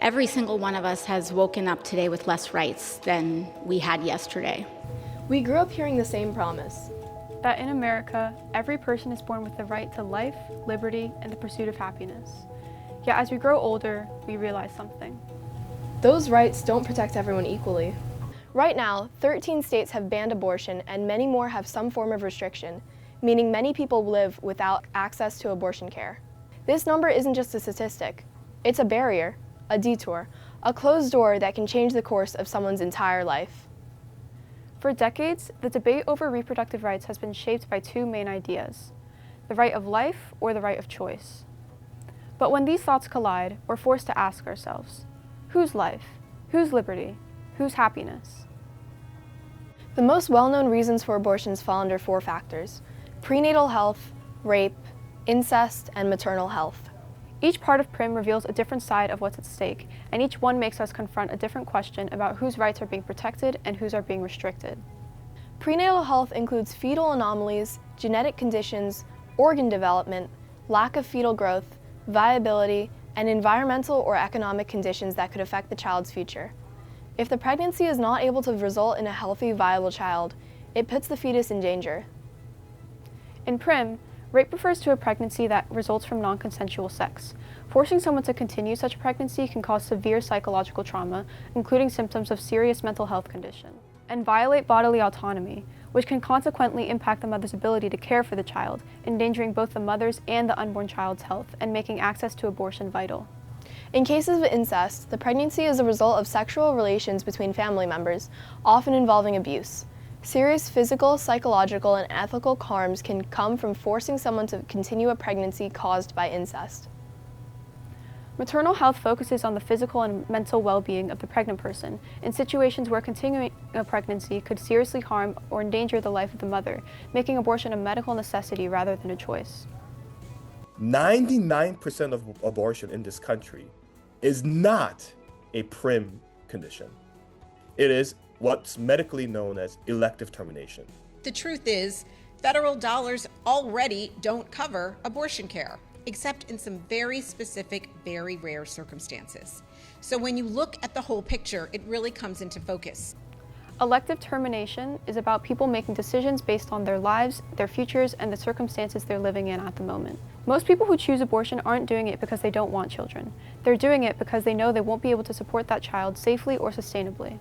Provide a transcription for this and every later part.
Every single one of us has woken up today with less rights than we had yesterday. We grew up hearing the same promise. That in America, every person is born with the right to life, liberty, and the pursuit of happiness. Yet as we grow older, we realize something. Those rights don't protect everyone equally. Right now, 13 states have banned abortion and many more have some form of restriction, meaning many people live without access to abortion care. This number isn't just a statistic. It's a barrier, a detour, a closed door that can change the course of someone's entire life. For decades, the debate over reproductive rights has been shaped by two main ideas: the right of life or the right of choice. But when these thoughts collide, we're forced to ask ourselves, whose life? Whose liberty? Whose happiness? The most well-known reasons for abortions fall under 4 factors: prenatal health, rape, incest, and maternal health. Each part of PRIM reveals a different side of what's at stake, and each one makes us confront a different question about whose rights are being protected and whose are being restricted. Prenatal health includes fetal anomalies, genetic conditions, organ development, lack of fetal growth, viability, and environmental or economic conditions that could affect the child's future. If the pregnancy is not able to result in a healthy, viable child, it puts the fetus in danger. In PRIM, rape refers to a pregnancy that results from non-consensual sex. Forcing someone to continue such a pregnancy can cause severe psychological trauma, including symptoms of serious mental health condition, and violate bodily autonomy, which can consequently impact the mother's ability to care for the child, endangering both the mother's and the unborn child's health and making access to abortion vital. In cases of incest, the pregnancy is a result of sexual relations between family members, often involving abuse. Serious physical, psychological, and ethical harms can come from forcing someone to continue a pregnancy caused by incest. Maternal health focuses on the physical and mental well-being of the pregnant person in situations where continuing a pregnancy could seriously harm or endanger the life of the mother, making abortion a medical necessity rather than a choice. 99% of abortion in this country is not a PRIM condition. It is what's medically known as elective termination. The truth is, federal dollars already don't cover abortion care, except in some very specific, very rare circumstances. So when you look at the whole picture, it really comes into focus. Elective termination is about people making decisions based on their lives, their futures, and the circumstances they're living in at the moment. Most people who choose abortion aren't doing it because they don't want children. They're doing it because they know they won't be able to support that child safely or sustainably.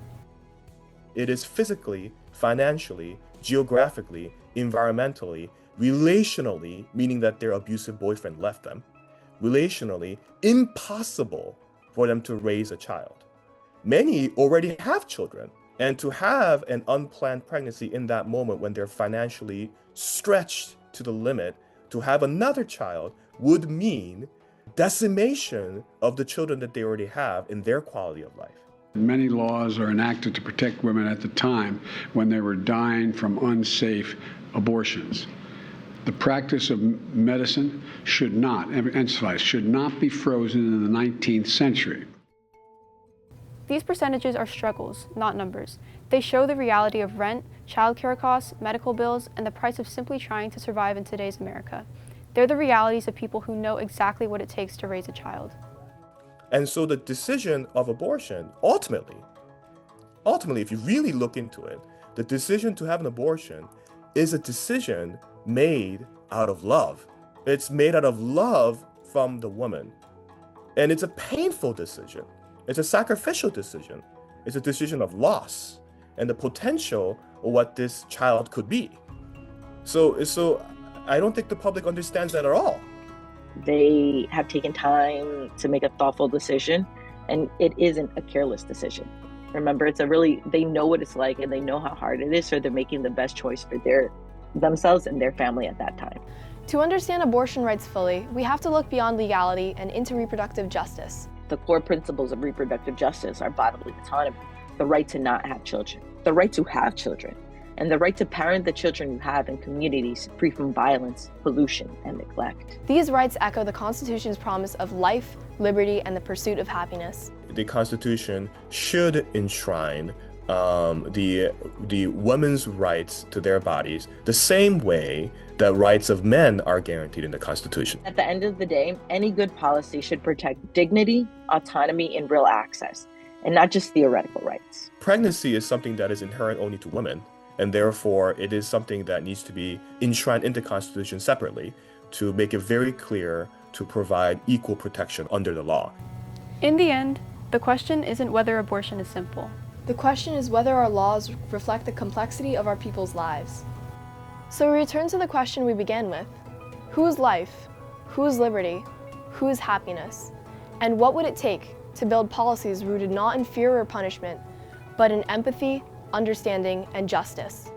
It is physically, financially, geographically, environmentally, relationally, meaning that their abusive boyfriend left them, relationally impossible for them to raise a child. Many already have children, and to have an unplanned pregnancy in that moment when they're financially stretched to the limit, to have another child would mean decimation of the children that they already have in their quality of life. Many laws are enacted to protect women at the time when they were dying from unsafe abortions. The practice of medicine should not, emphasize, should not be frozen in the 19th century. These percentages are struggles, not numbers. They show the reality of rent, childcare costs, medical bills, and the price of simply trying to survive in today's America. They're the realities of people who know exactly what it takes to raise a child. And so the decision of abortion, ultimately, if you really look into it, the decision to have an abortion is a decision made out of love. It's made out of love from the woman. And it's a painful decision. It's a sacrificial decision. It's a decision of loss and the potential of what this child could be. So I don't think the public understands that at all. They have taken time to make a thoughtful decision, and it isn't a careless decision. Remember, they know what it's like and they know how hard it is, so they're making the best choice for themselves and their family at that time. To understand abortion rights fully, we have to look beyond legality and into reproductive justice. The core principles of reproductive justice are bodily autonomy, the right to not have children, the right to have children, and the right to parent the children you have in communities free from violence, pollution, and neglect. These rights echo the Constitution's promise of life, liberty, and the pursuit of happiness. The Constitution should enshrine the women's rights to their bodies the same way that rights of men are guaranteed in the Constitution. At the end of the day, any good policy should protect dignity, autonomy, and real access, and not just theoretical rights. Pregnancy is something that is inherent only to women, and therefore it is something that needs to be enshrined into the Constitution separately to make it very clear to provide equal protection under the law. In the end, the question isn't whether abortion is simple. The question is whether our laws reflect the complexity of our people's lives. So we return to the question we began with. Whose life? Whose liberty? Whose happiness? And what would it take to build policies rooted not in fear or punishment, but in empathy, understanding, and justice?